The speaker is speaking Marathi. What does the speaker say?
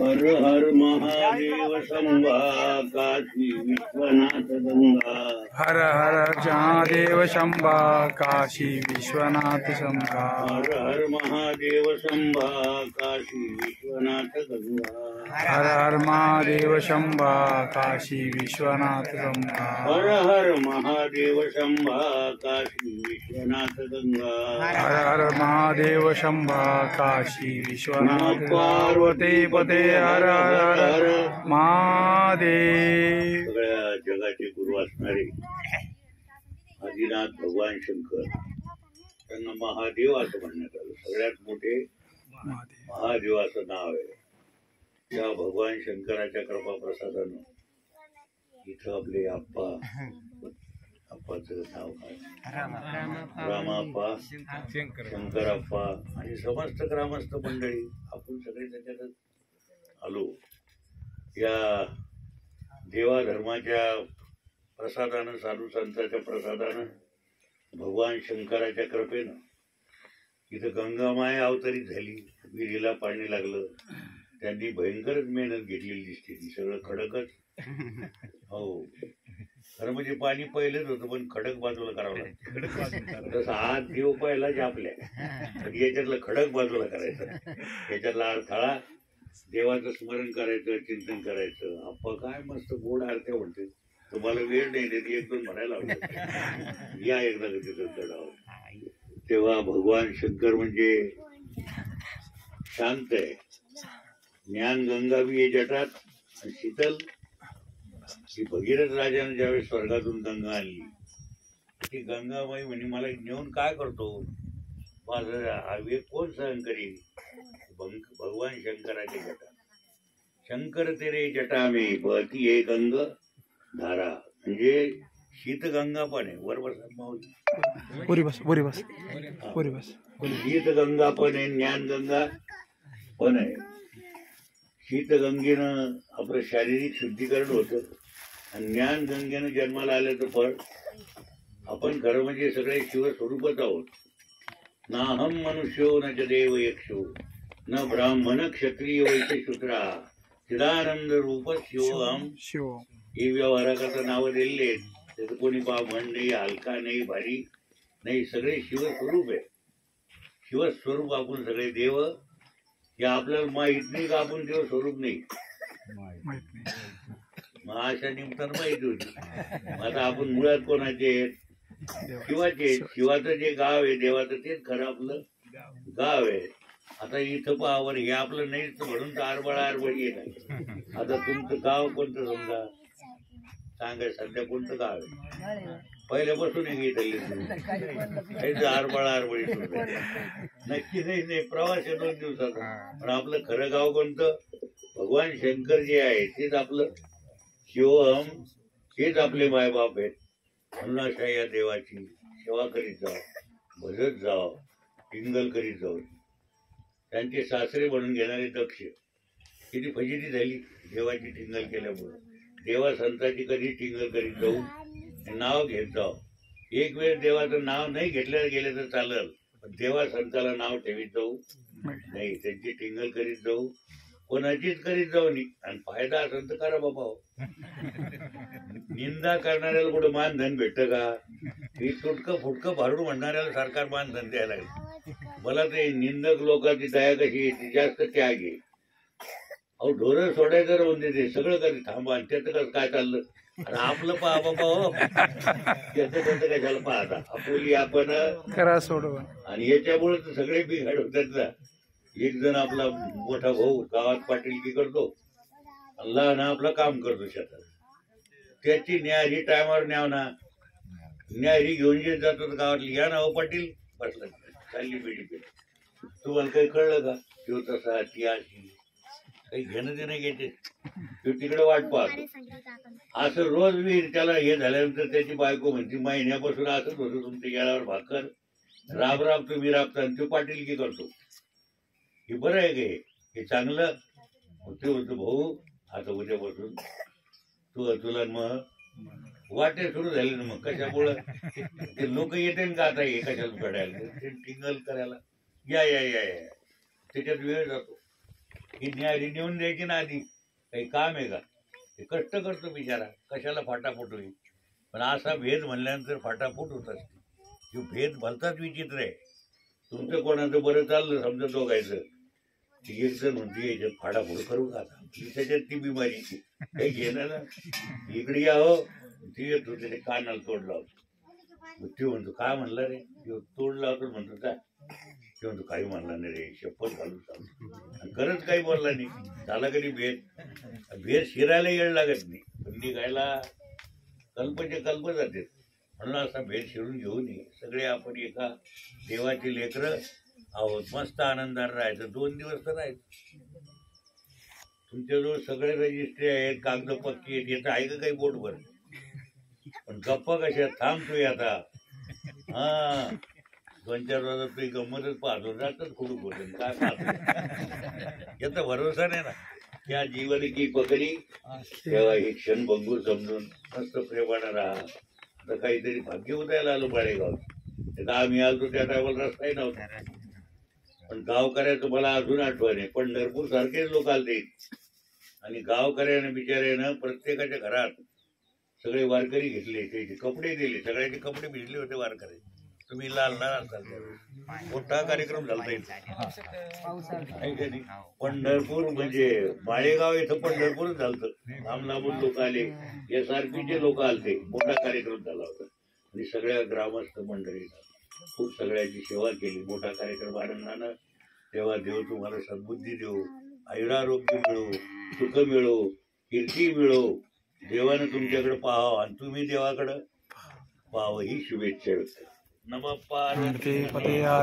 हर हर महादेव शंभा काशी विश्वनाथ गंगा हर हर महादेव शंभा काशी विश्वनाथ शंभा हर हर महादेव शंभा काशी विश्वनाथ गंगा हर हर महादेव शंभा काशी विश्वनाथ शंभा हर हर महादेव शंभा काशी विश्वनाथ गंगा हर हर महादेव शंभा काशी विश्वनाथ पार्वती पते हर हर हर महादेव. सगळ्या जगाचे गुरु असणारे आदिनाथ भगवान शंकर त्यांना महादेव असं म्हणण्यात आलं. सगळ्यात मोठे महादेव असं नाव आहे. त्या भगवान शंकराच्या कृपा प्रसादानं इथं आपले आप्पाचं नाव काय रामाप्पा शंकराप्पा आणि समस्त ग्रामस्थ मंडळी आपण सगळे त्याच्यातच आलो. या देवा धर्माच्या प्रसादानं साधू संतांच्या प्रसादानं भगवान शंकराच्या कृपेनं इथं गंगामाय अवतरित झाली. विहिरीला पाणी लागलं. त्यांनी भयंकरच मेहनत घेतलेली दिसते. ती सगळं खडकच. हो खरं म्हणजे पाणी पहिलेच होतं पण खडक बाजूला करावं लागतं. तसं आज देव पहिलाच आपल्या याच्यातलं खडक बाजूला करायचं. याच्यातला अडथळा देवाचं स्मरण करायचं चिंतन करायचं. अप्पा काय मस्त गोड आरत्या म्हणते. तुम्हाला वेळ नाही देते एक दोन म्हणायला आवडत या एकदा तिथं चढावं. तेव्हा भगवान शंकर म्हणजे शांत आहे. ज्ञान गंगा बी आहे जटात आणि शीतल ही भगीरथ राजाने ज्यावेळेस स्वर्गातून गंगा आणली ती गंगाबाई म्हणे मला नेऊन काय करतो. माझं आवेग कोण सहन करील. भगवान शंकराचे जटा शंकर तेरे जटा में बहती है गंग धारा म्हणजे शीतगंगा पण आहे. वर बस शीतगंगा पण आहे ज्ञान गंगा पण आहे. शीतगंगेनं आपलं शारीरिक शुद्धीकरण होतं आणि ज्ञान गंगेनं जन्माला आल्याचं फळ आपण खरं म्हणजे सगळे शिवस्वरूपच आहोत. ना हम मनुष्यो न च देव यक्षो न ब्राह्मण क्षत्रिय वैश्य शूद्रा चिदानंद रूप शिवहम. ही व्यवहाराकरता नावं दिलेली आहेत. त्याचं कोणी ब्राह्मण नाही हलका नाही भारी नाही. सगळे शिवस्वरूप आहे. शिवस्वरूप आपण सगळे देव. या आपल्याला माहित नाही का आपण देव स्वरूप नाही. मग अशा निमित्तानं माहिती होती. आता आपण मुळात कोणाचे आहेत शिवाचे. शिवाचं जे गाव आहे देवाचं तेच खरं आपलं गाव आहे. आता इथं पाहावर हे आपलं नाहीच म्हणून तर आरबळ येत आहे. आता तुमचं गाव कोणतं समजा सांगाय सध्या कोणतं गाव आहे. पहिल्यापासून घेत आरबळी नक्की नाही प्रवास आहे 2 दिवसाचा. पण आपलं खरं गाव कोणतं भगवान शंकर जे आहे तेच आपलं शिवहम. हेच आपले मायबाप आहेत. म्हणून अशा या देवाची सेवा करीत जाव भजत जाव टिंगल करीत जाऊ. त्यांचे सासरे म्हणून घेणारे दक्ष किती फजिती झाली देवाची टिंगल केल्यामुळे. देवा संतांची कधी टिंगल करीत जाऊ नाव घेत जाऊ. एक वेळ देवाचं नाव नाही घेतलं गेलं तर चालेल पण देवा संताला नाव ठेवीत जाऊ नाही. त्यांची टिंगल करीत जाऊ कोणाचीच करीत जाऊ नाही. आणि फायदा असेल तर करा बाबा. निंदा करणाऱ्याला कुठं मानधन भेटतं का. ही तुटकं फुटकं भारून म्हणणाऱ्याला सरकार मानधन द्यायला लागेल. मला ते निंदक लोकांची दया कशी येते जास्त त्याग आहे. अहो ढोरं सोडायचं राहून देते सगळं कधी थांबा आणि त्याचं कसं काय चाललं. आणि आपलं पहा बाबा हो त्याचं कशाला पाहता. आपली आपण करा सोडवा आणि याच्यामुळे तर सगळे बिघाड होतात ना. एक जण आपला मोठा भाऊ गावात पाटीलकी करतो लहान आपलं काम करतो शेतात. त्याची न्याहारी टायमावर न्याव ना. न्याहारी घेऊन जे जातो गावातली या ना हो पाटील बसला चालली पिढी. तुम्हाला काही कळलं का तो तसा ती अशी काही घेणं देणं घेते. तो तिकडे वाट पाहतो. असं रोज मी त्याला हे झाल्यानंतर त्याची बायको म्हणते महिन्यापासून असंच होतं तुमच्या गेल्यावर भाकर राब तुम्ही राबता आणि तो पाटीलकी करतो. हे बरं आहे गे हे चांगलं. ते होतं भाऊ आता उद्यापासून तुला मग वाटे सुरू झाले ना. मग कशामुळं ते लोक येते का आता हे कशाला घडायला ते टिंगल करायला या या या या त्याच्यात वेळ जातो. ही न्यारी नेऊन द्यायची ना आधी, काही काम आहे का? ते कष्ट करतो बिचारा, कशाला फाटाफूट होईल. पण असा भेद म्हणल्यानंतर फाटाफूट होत असते. जो भेद भलताच विचित्र आहे. तुमचं कोणाचं बरं चाललं समजा दोघायचं, एक जण म्हणते याच्यात फाडाफोड करू का आता, त्याच्यात ती बिमारी काही घेणं ना. इकडे या हो, ती येतो त्याने कानाला तोड लावतो. मग ते म्हणतो काय म्हणला रे, तोड लावतो म्हणतो काय, ते म्हणतो काही म्हणला नाही रे, शपथ घालून सांगतो. खरंच काही बोलला नाही. झाला कधी भेद, भेद शिरायला येळ लागत नाही, पण निघायला कल्पचे कल्प जाते. म्हणून असा भेद शिरून घेऊ नये. सगळे आपण एका देवाची लेकरं आहोत. मस्त आनंदाने राहायचं. 2 दिवस तर राहायचं. तुमच्याजवळ सगळे रजिस्ट्री आहेत, कागद पक्की आहेत, याचं आहे का काही बोटभर? पण गप्पा कशा थांबतोय आता. हा 2-4 वाजता तुझी गंमतच पाहतो, जातच खुडूक होते काय पाहतो. याचा भरोसा नाही ना. त्या जीवन की पकडी तेव्हा हे क्षण बघू समजून मस्त प्रेमानं राहा. आता काहीतरी भाग्य उदायला आलो बाळेगाव. आम्ही आलो त्या टायमाला रस्ताही नव्हता. पण गावकऱ्याचं मला अजून आठवण आहे. पंढरपूर सारखेच लोक आलते आणि गावकऱ्यानं बिचाऱ्यानं प्रत्येकाच्या घरात सगळे वारकरी घेतले, त्याचे कपडे दिले. सगळ्याचे कपडे भिजले होते वारकरी. तुम्ही लालणार असाल. मोठा कार्यक्रम झाला पंढरपूर म्हणजे माळेगाव इथं पंढरपूरच झालं. लांब लांबून लोक आले, SRPचे लोक आलते. मोठा कार्यक्रम झाला होता आणि सगळ्या ग्रामस्थ मंडळीनं खूप सगळ्याची सेवा केली. मोठा कार्यक्रम आनंदानं. तेव्हा देव तुम्हाला सद्बुद्धी देऊ, आयुरारोग्य मिळो, सुख मिळो, कीर्ती मिळो. देवानं तुमच्याकडे पाहावं आणि तुम्ही देवाकडं पाहावं ही शुभेच्छा व्यक्त. नमः पार्वती.